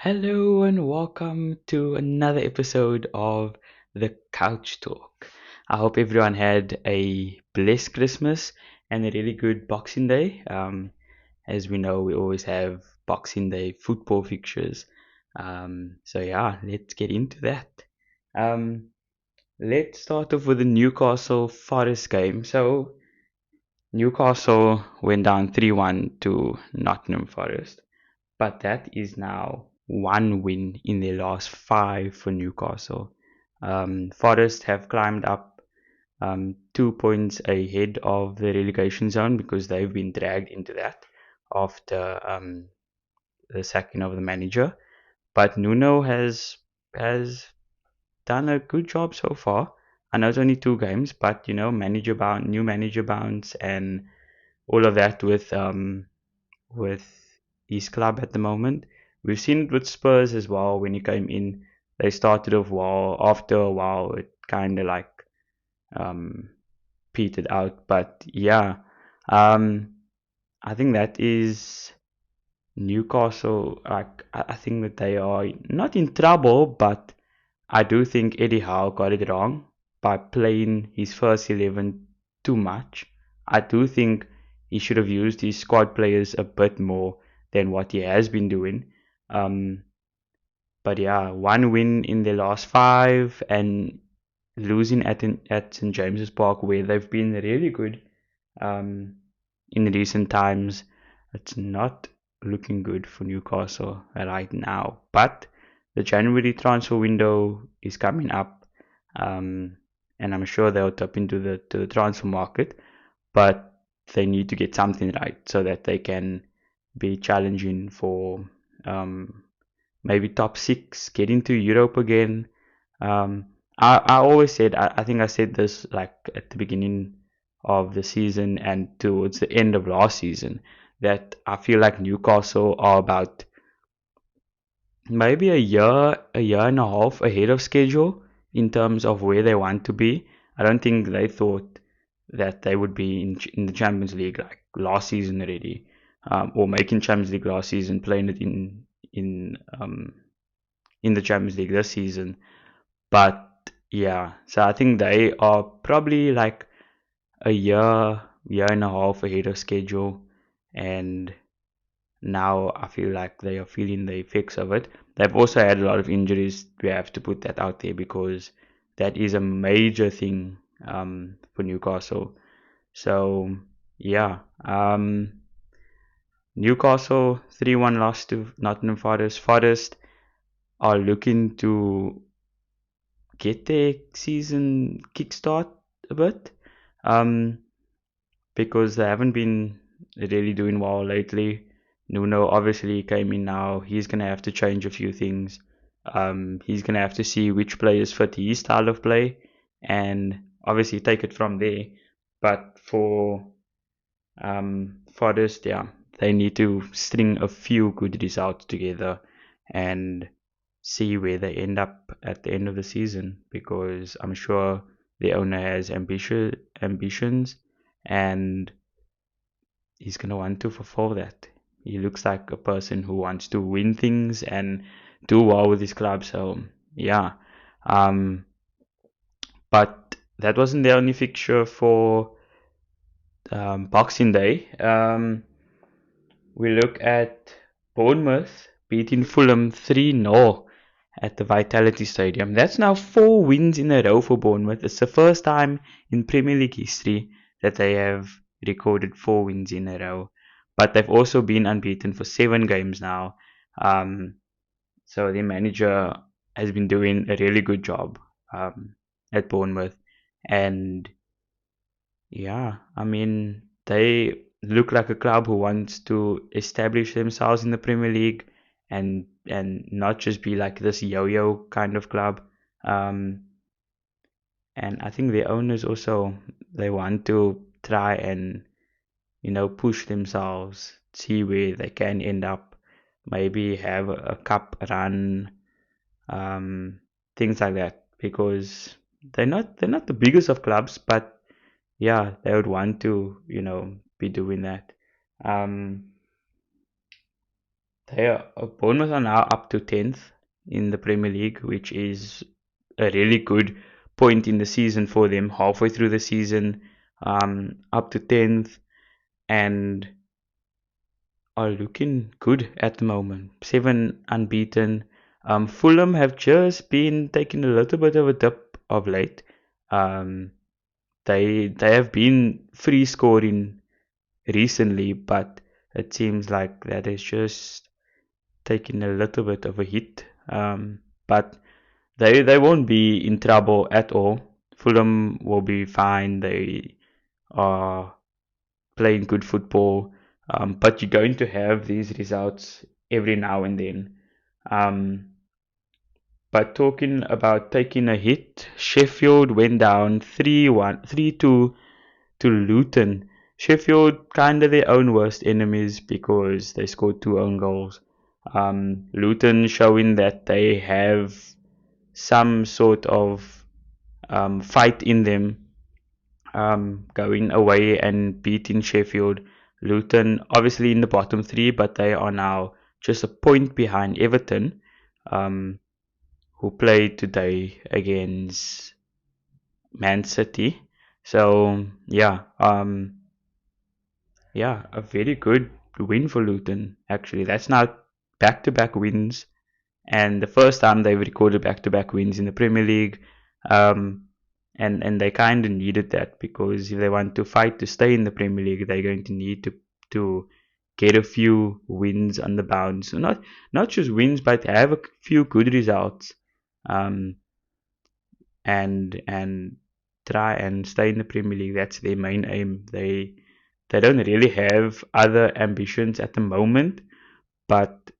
Hello and welcome to another episode of the Couch Talk. I hope everyone had a blessed Christmas and a really good Boxing Day. As we know, we always have Boxing Day football fixtures. So yeah, let's get into that. Um, let's start off with the Newcastle Forest game. So Newcastle went down 3-1 to Nottingham Forest, but that is now one win in their last five for Newcastle. Forest have climbed up 2 points ahead of the relegation zone because they've been dragged into that after the sacking of the manager. But Nuno has done a good job so far. I know it's only two games, but new manager bounce, and all of that with his club at the moment. We've seen it with Spurs as well. When he came in, they started off well. After a while, it kind of like um, petered out. But yeah, um, I think that is Newcastle. Like I think that they are not in trouble, but I do think Eddie Howe got it wrong by playing his first 11 too much. I do think he should have used his squad players a bit more than what he has been doing. Um, but yeah, one win in the last five and losing at St James's Park, where they've been really good um, in recent times. It's not looking good for Newcastle right now. But the January transfer window is coming up, um, and I'm sure they'll tap into the transfer market. But they need to get something right so that they can be challenging for um, maybe top six, get into Europe again. I always said, I think I said this like at the beginning of the season and towards the end of last season, that I feel like Newcastle are about maybe a year and a half ahead of schedule in terms of where they want to be. I don't think they thought that they would be in the Champions League like last season already, or making Champions League last season, playing it in the Champions League this season. But yeah, so I think they are probably like a year and a half ahead of schedule, and now I feel like they are feeling the effects of it. They've also had a lot of injuries. We have to put that out there because that is a major thing for Newcastle. So yeah, Newcastle 3-1 loss to Nottingham Forest. Forest are looking to get their season kickstart a bit, um, because they haven't been really doing well lately. Nuno obviously came in now. He's gonna have to change a few things. He's gonna have to see which players fit his style of play, and obviously take it from there. But for Forest, yeah, they need to string a few good results together and see where they end up at the end of the season, because I'm sure the owner has ambitions, and he's gonna want to fulfill that. He looks like a person who wants to win things and do well with his club. So yeah, um, but that wasn't the only fixture for Boxing Day. We look at Bournemouth beating Fulham 3-0 at the Vitality Stadium. That's now 4 wins in a row for Bournemouth. It's the first time in Premier League history that they have recorded 4 wins in a row. But they've also been unbeaten for 7 games now. Um, so the manager has been doing a really good job at Bournemouth. And yeah, I mean, they look like a club who wants to establish themselves in the Premier League and not just be like this yo-yo kind of club. Um, and I think the owners also, they want to try and push themselves, see where they can end up, maybe have a cup run, um, things like that, because they're not the biggest of clubs, but yeah, they would want to, be doing that. Um, Bournemouth are now up to 10th in the Premier League, which is a really good point in the season for them. Halfway through the season, up to 10th, and are looking good at the moment. 7 unbeaten. Fulham have just been taking a little bit of a dip of late. Um, they have been free scoring recently, but it seems like that is just taking a little bit of a hit. But they won't be in trouble at all. Fulham will be fine. They are playing good football, but you're going to have these results every now and then. Um, but talking about taking a hit, Sheffield went down 3-1, 3-2 to Luton. Sheffield kind of their own worst enemies because they scored 2 own goals. Luton showing that they have some sort of fight in them, going away and beating Sheffield. Luton obviously in the bottom three, but they are now just a point behind Everton, um, who played today against Man City. So yeah, a very good win for Luton. Actually, that's now back-to-back wins, and the first time they've recorded back-to-back wins in the Premier League. Um, and they kind of needed that because if they want to fight to stay in the Premier League, they're going to need to get a few wins on the bounce. So not just wins, but have a few good results, um, and try and stay in the Premier League. That's their main aim. They don't really have other ambitions at the moment, but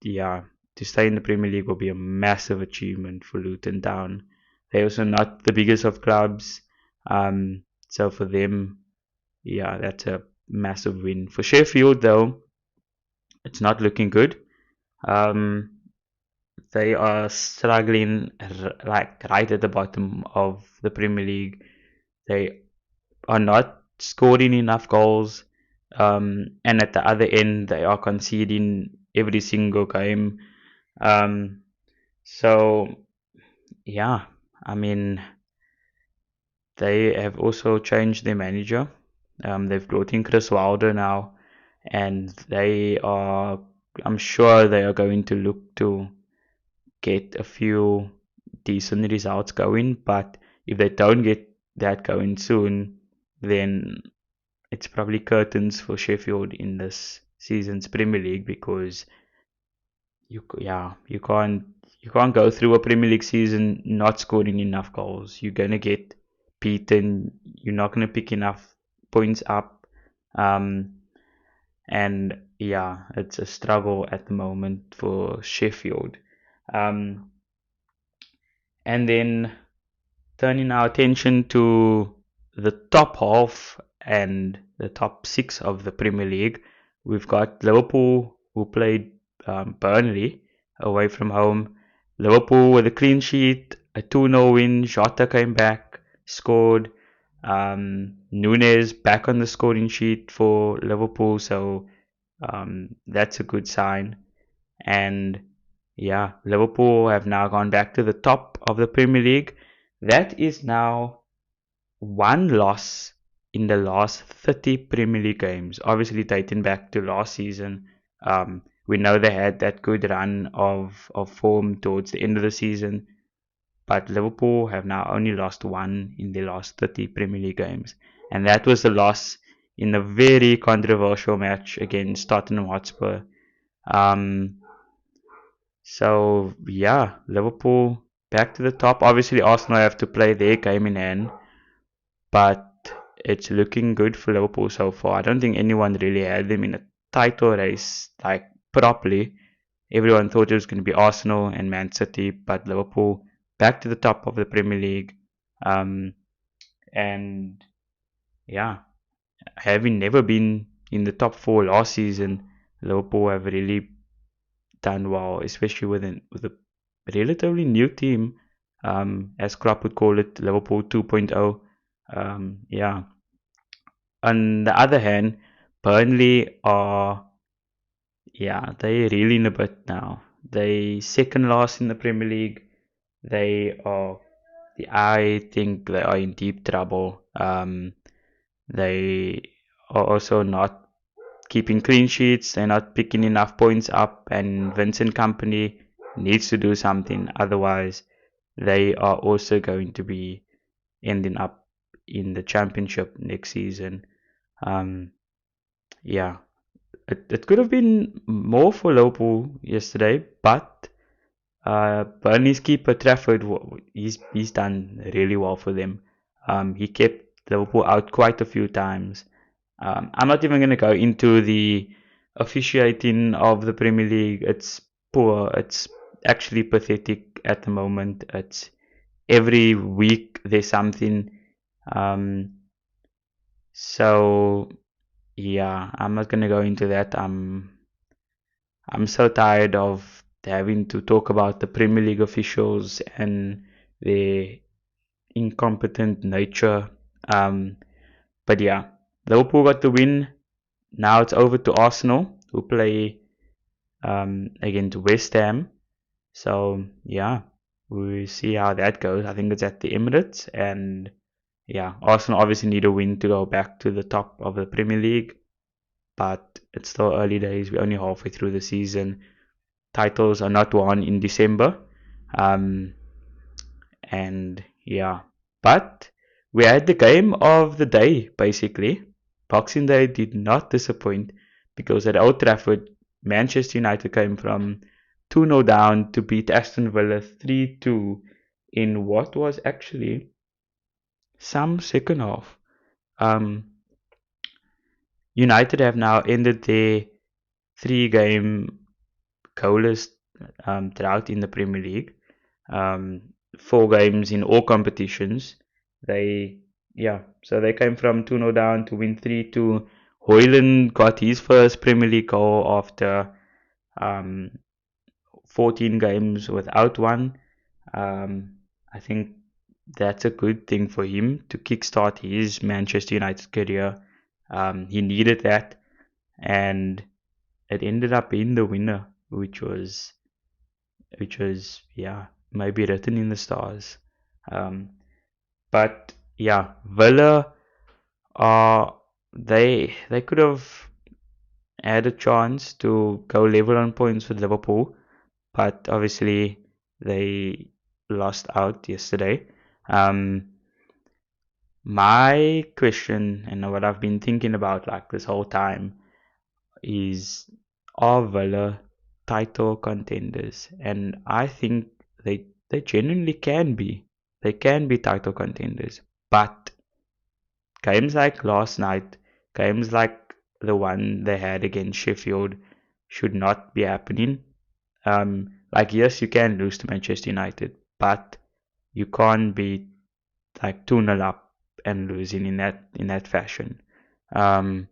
yeah, to stay in the Premier League will be a massive achievement for Luton Town. They're also not the biggest of clubs, so for them, yeah, that's a massive win. For Sheffield, though, it's not looking good. Um, they are struggling like right at the bottom of the Premier League. They are not scoring enough goals, and at the other end, they are conceding every single game. Um, so yeah, I mean, they have also changed their manager. They've brought in Chris Wilder now, and I'm sure they are going to look to get a few decent results going. But if they don't get that going soon, then it's probably curtains for Sheffield in this season's Premier League because you can't go through a Premier League season not scoring enough goals. You're gonna get beaten. You're not gonna pick enough points up, um, and yeah, it's a struggle at the moment for Sheffield. Um, and then turning our attention to the top half and the top six of the Premier League, we've got Liverpool who played Burnley away from home. Liverpool with a clean sheet, a 2-0 win. Jota came back, scored. Nunes back on the scoring sheet for Liverpool, so that's a good sign. And yeah, Liverpool have now gone back to the top of the Premier League. That is now one loss in the last 30 Premier League games, obviously dating back to last season. We know they had that good run of form towards the end of the season, but Liverpool have now only lost one in the last 30 Premier League games, and that was a loss in a very controversial match against Tottenham Hotspur. Um, so yeah, Liverpool back to the top. Obviously, Arsenal have to play their game in hand, but it's looking good for Liverpool so far. I don't think anyone really had them in a title race like properly. Everyone thought it was going to be Arsenal and Man City, but Liverpool back to the top of the Premier League. Um, and yeah, having never been in the top four last season, Liverpool have really done well, especially with a relatively new team, as Klopp would call it, Liverpool 2.0. Yeah. On the other hand, Burnley are yeah, they really in a bit now. They second last in the Premier League. They are, I think they are in deep trouble. They are also not keeping clean sheets. They're not picking enough points up, and Vincent Company needs to do something. Otherwise, they are also going to be ending up in the championship next season. Um, yeah, it could have been more for Liverpool yesterday, but Burnley's keeper Trafford, he's done really well for them. He kept Liverpool out quite a few times. I'm not even going to go into the officiating of the Premier League. It's poor. It's actually pathetic at the moment. It's every week there's something. Um, so yeah, I'm not going to go into that. I'm so tired of having to talk about the Premier League officials and their incompetent nature. Um, but yeah, Liverpool got the win. Now it's over to Arsenal, who play against West Ham. So yeah, we see how that goes. I think it's at the Emirates, and yeah, Arsenal obviously need a win to go back to the top of the Premier League. But it's still early days. We're only halfway through the season. Titles are not won in December. Um, and yeah, but we had the game of the day basically. Boxing Day did not disappoint because at Old Trafford, Manchester United came from 2-0 down to beat Aston Villa 3-2 in what was actually some second half. Um, United have now ended their 3-game goalless drought in the Premier League. Um, 4 games in all competitions. They, yeah, so they came from 2-0 down to win 3-2. Hoyland got his first Premier League goal after um, 14 games without one. I think that's a good thing for him to kickstart his Manchester United career. He needed that, and it ended up being the winner, which was yeah, maybe written in the stars. Um, but yeah, Villa are they could have had a chance to go level on points with Liverpool, but obviously they lost out yesterday. Um, my question and what I've been thinking about like this whole time is, are Villa title contenders? And I think they genuinely can be. They can be title contenders. But games like last night, games like the one they had against Sheffield should not be happening. Like yes, you can lose to Manchester United, but you can't be like 2-0 up and losing in that fashion. Um,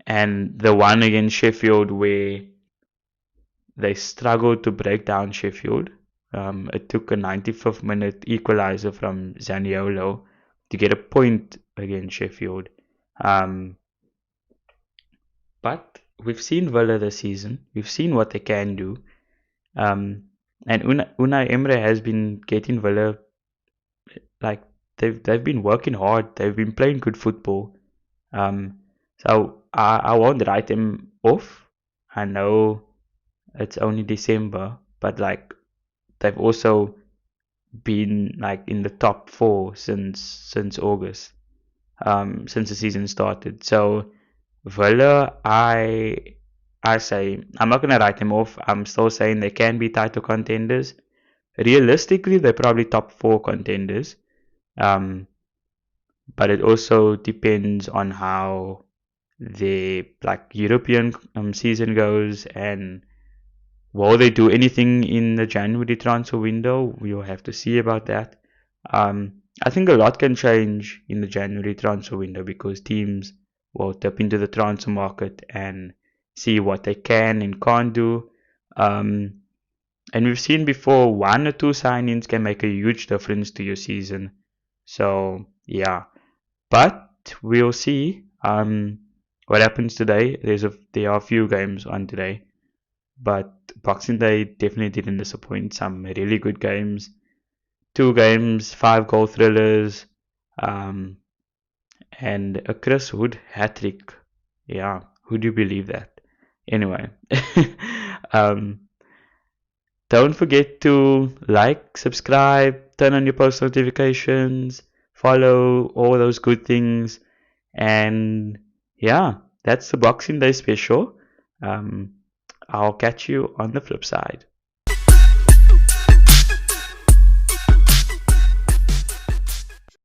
and the one against Sheffield where they struggled to break down Sheffield. It took a 95th minute equalizer from Zaniolo to get a point against Sheffield. Um, but we've seen Villa this season. We've seen what they can do. Um, and Unai Emre has been getting Villa, like they've been working hard. They've been playing good football. So I won't write them off. I know it's only December, but like they've also been like in the top four since August, since the season started. So Villa, I say I'm not gonna write them off. I'm still saying they can be title contenders. Realistically, they're probably top four contenders. Um, but it also depends on how the like European season goes, and will they do anything in the January transfer window? We'll have to see about that. I think a lot can change in the January transfer window because teams will tap into the transfer market and see what they can and can't do. Um, and we've seen before 1 or 2 signings can make a huge difference to your season. So yeah, but we'll see. what happens today. There are a few games on today, but Boxing Day definitely didn't disappoint. Some really good games, two games, 5 goal thrillers, um, and a Chris Wood hat trick. Yeah, who do you believe that? Anyway, um, don't forget to like, subscribe, turn on your post notifications, follow all those good things, and yeah, that's the Boxing Day special. Um, I'll catch you on the flip side.